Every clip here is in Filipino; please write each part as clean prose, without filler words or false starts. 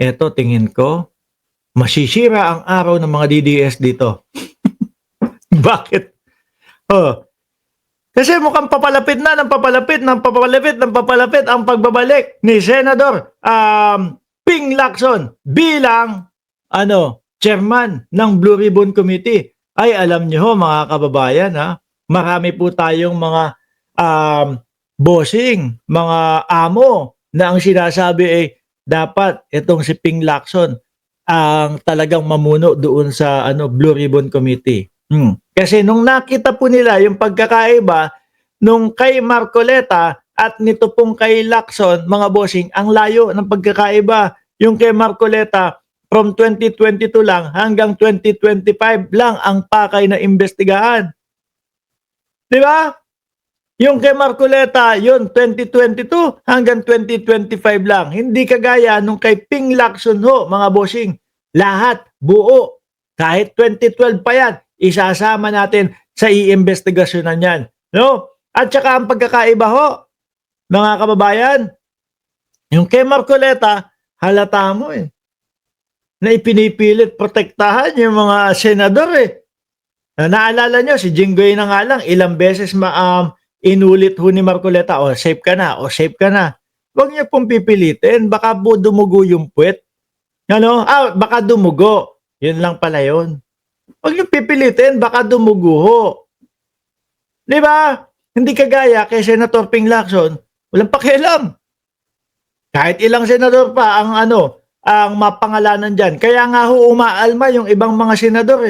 eto tingin ko, masisira ang araw ng mga DDS dito. Bakit? Oh, kasi mukhang papalapit na ng papalapit ng papalapit ng papalapit ang pagbabalik ni Senador Ping Lacson bilang chairman ng Blue Ribbon Committee. Ay alam niyo mga kababayan, marami po tayong mga bossing, mga amo na ang sinasabi ay dapat itong si Ping Lacson ang talagang mamuno doon sa Blue Ribbon Committee. Kasi nung nakita po nila yung pagkakaiba nung kay Marcoleta at nito pong kay Lacson, mga bossing, ang layo ng pagkakaiba. Yung kay Marcoleta, from 2022 lang hanggang 2025 lang ang pakay na imbestigahan. Di ba? Yung kay Marcoleta, yun 2022 hanggang 2025 lang. Hindi kagaya nung kay Ping Lacson ho, mga bossing. Lahat, buo. Kahit 2012 pa yan, isasama natin sa iimbestigasyonan yan. No? At saka ang pagkakaiba ho, mga kababayan, yung kay Marcoleta, halata mo na ipinipilit protektahan yung mga senador Naalala nyo, si Jinggoy na nga lang, ilang beses inulit ho ni Marcoleta, safe ka na, safe ka na. Huwag niyo pong pipilitin, baka po dumugo yung puwet. Baka dumugo. Yun lang pala yun. Huwag niyo pipilitin, baka dumugo ho. Di ba? Hindi kagaya kay Senator Ping Lacson, walang pakialam. Kahit ilang senador pa ang mapangalanan dyan. Kaya nga ho umaalma yung ibang mga senador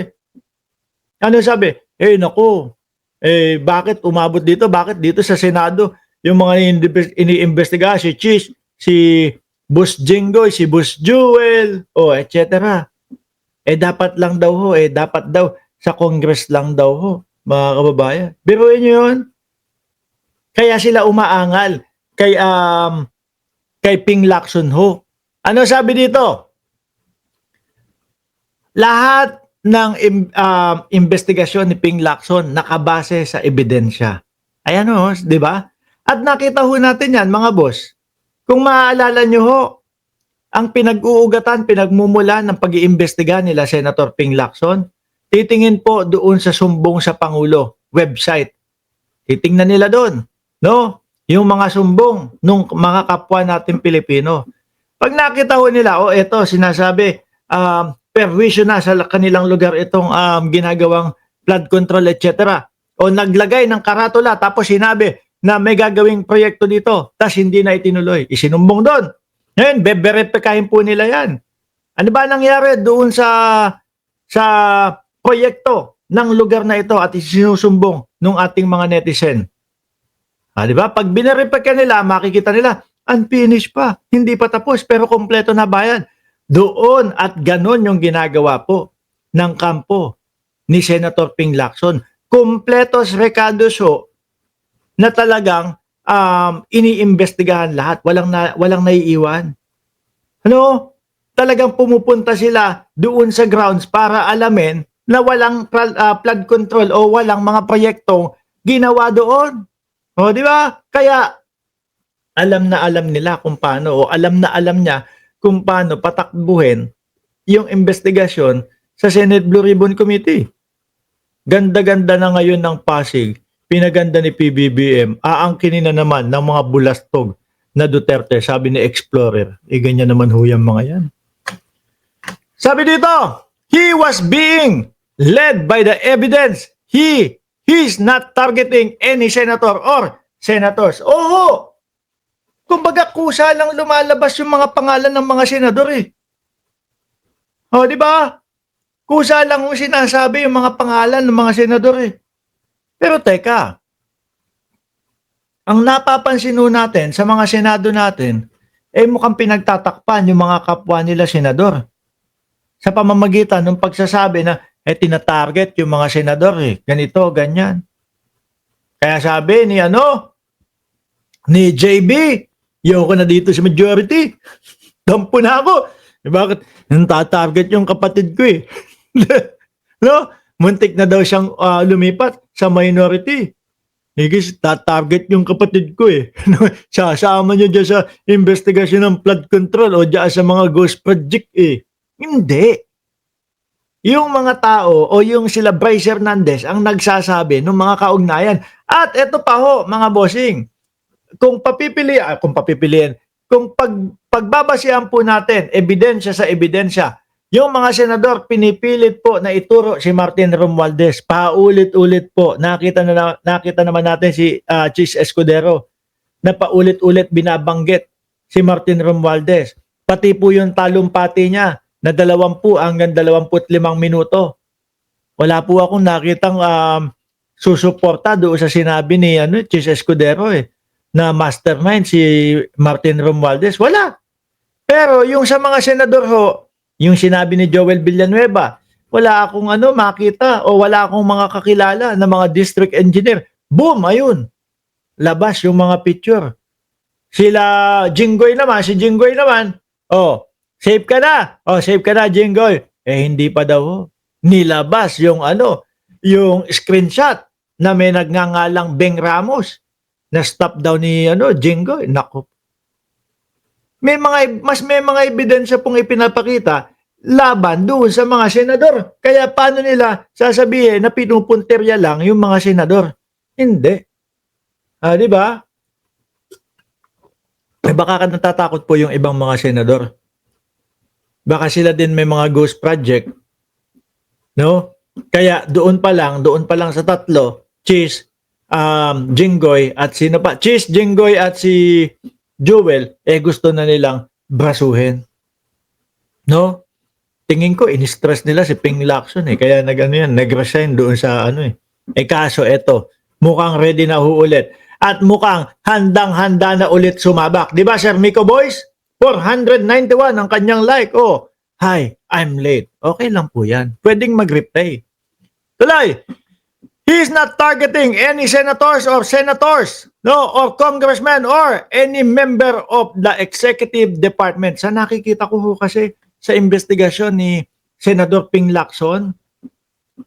Ano sabi? Naku, bakit umabot dito? Bakit dito sa Senado yung mga iniimbestiga, si Cheese, si Boss Jinggoy, si Boss Jewel, etc. Dapat lang daw ho, dapat daw sa Congress lang daw ho, mga kababayan. Biruin nyo yun. Kaya sila umaangal kay Ping Lacson ho. Ano sabi dito? Lahat ng investigasyon ni Ping Lacson nakabase sa ebidensya. Ayan ho, di ba? At nakita ho natin yan, mga boss. Kung maaalala nyo ho, ang pinag-uugatan, pinagmumulan ng pag-iimbestiga nila Senator Ping Lacson, titingin po doon sa sumbong sa Pangulo, website. Titingnan nila doon, no? Yung mga sumbong nung mga kapwa natin Pilipino. Pag nakita ho nila, eto, sinasabi, perwisyo na sa kanilang lugar itong ginagawang flood control, etc. O naglagay ng karatula, tapos sinabi na may gagawing proyekto dito, tas hindi na itinuloy. Isinumbong doon. Ngayon, beberepekahin po nila yan. Ano ba nangyari doon sa proyekto ng lugar na ito at isinusumbong ng ating mga netizen? Di ba? Pag binerepeka nila, makikita nila, unfinished pa, hindi pa tapos, pero kompleto na bayan. Doon at ganon yung ginagawa po ng kampo ni Senator Ping Lacson. Kompletos recados ho na talagang iniimbestigahan lahat. Walang naiiwan. Talagang pumupunta sila doon sa grounds para alamin na walang flood control o walang mga proyektong ginawa doon. Di ba? Kaya alam na alam nila kung paano o alam na alam niya kung paano patakbuhin yung investigasyon sa Senate Blue Ribbon Committee. Ganda-ganda na ngayon ng Pasig, pinaganda ni PBBM, aangkinin na naman ng mga bulastog na Duterte, sabi ni Explorer. Ganyan naman ho yung mga yan. Sabi dito, he was being led by the evidence. He's not targeting any senator or senators. Kumbaga kusa lang lumalabas yung mga pangalan ng mga senador di ba? Kusa lang yung sinasabi yung mga pangalan ng mga senador Pero teka, ang napapansin natin sa mga senado natin, mukhang pinagtatakpan yung mga kapwa nila senador. Sa pamamagitan ng pagsasabi na, tinatarget yung mga senador ganito, ganyan. Kaya sabi ni JB, yoko na dito sa majority. Dampo na ako. Bakit? Natatarget yung kapatid ko Muntik na daw siyang lumipat sa minority. Higis ta-target yung kapatid ko eh. Sasama niyo diyan sa investigasyon ng flood control o diyan sa mga ghost project eh. Hindi. Yung mga tao o yung sila Bryce Hernandez ang nagsasabi ng mga kaugnayan. At eto pa ho, mga bossing, kung papipiliin, kung pagbabasihan po natin, ebidensya sa ebidensya, yung mga senador pinipilit po na ituro si Martin Romualdez. Paulit-ulit po. Nakita naman natin si Chis Escudero na paulit-ulit binabanggit si Martin Romualdez. Pati po yung talumpati niya na 20 hanggang 25 minuto. Wala po akong nakitang susuporta doon sa sinabi ni Chis Escudero na mastermind si Martin Romualdez. Wala. Pero yung sa mga senador ho, yung sinabi ni Joel Villanueva, wala akong makita o wala akong mga kakilala na mga district engineer. Boom, ayun. Labas yung mga picture. Si Jinggoy naman, save ka na. Save ka na, Jinggoy. Hindi pa daw. Nilabas yung yung screenshot na may nagngangalang Beng Ramos na stop daw ni Jinggoy. Nako. May mga ebidensya pong ipinapakita laban doon sa mga senador. Kaya paano nila sasabihin na pinupunterya lang yung mga senador? Hindi. Di ba? Baka natatakot po yung ibang mga senador. Baka sila din may mga ghost project. No? Kaya doon pa lang sa tatlo, Chis, Jinggoy at sino pa? Chis, Jinggoy at si Joel, gusto na nilang brasuhin. No? Tingin ko, in-stress nila si Ping Lacson Kaya nag-resign doon sa kaso eto, mukhang ready na uulit. At mukhang handang-handa na ulit sumabak. Di ba, Sir Miko Boys? 491 ang kanyang like. Hi, I'm late. Okay lang po yan. Pwedeng mag-reply. Tuloy! He's not targeting any senators, or congressman, or any member of the executive department. Sa nakikita ko ho kasi sa investigasyon ni Senador Ping Lacson,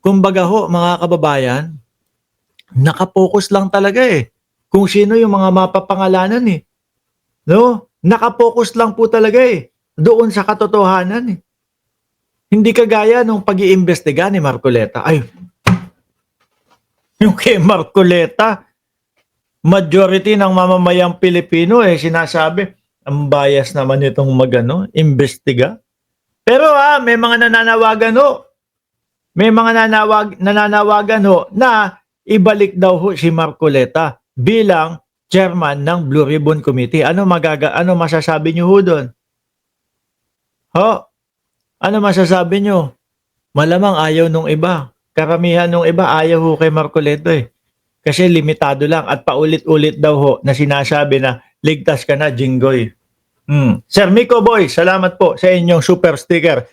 kumbaga ho, mga kababayan, nakapokus lang talaga kung sino yung mga mapapangalanan No? Nakapokus lang po talaga doon sa katotohanan Hindi kagaya nung pag-iimbestiga ni Marcoleta. Yung kay Marcoleta, majority ng mamamayang Pilipino sinasabi, ang bias naman itong imbestiga. Pero may mga nananawagan May mga nananawagan na ibalik daw si Marcoleta bilang chairman ng Blue Ribbon Committee. Ano masasabi niyo doon? Ano masasabi niyo? Malamang ayaw nung iba. Karamihan nung iba ayaw kay Marcoleta Kasi limitado lang at paulit-ulit daw na sinasabi na ligtas ka na, Jinggoy. Sir Miko Boy, salamat po sa inyong super sticker.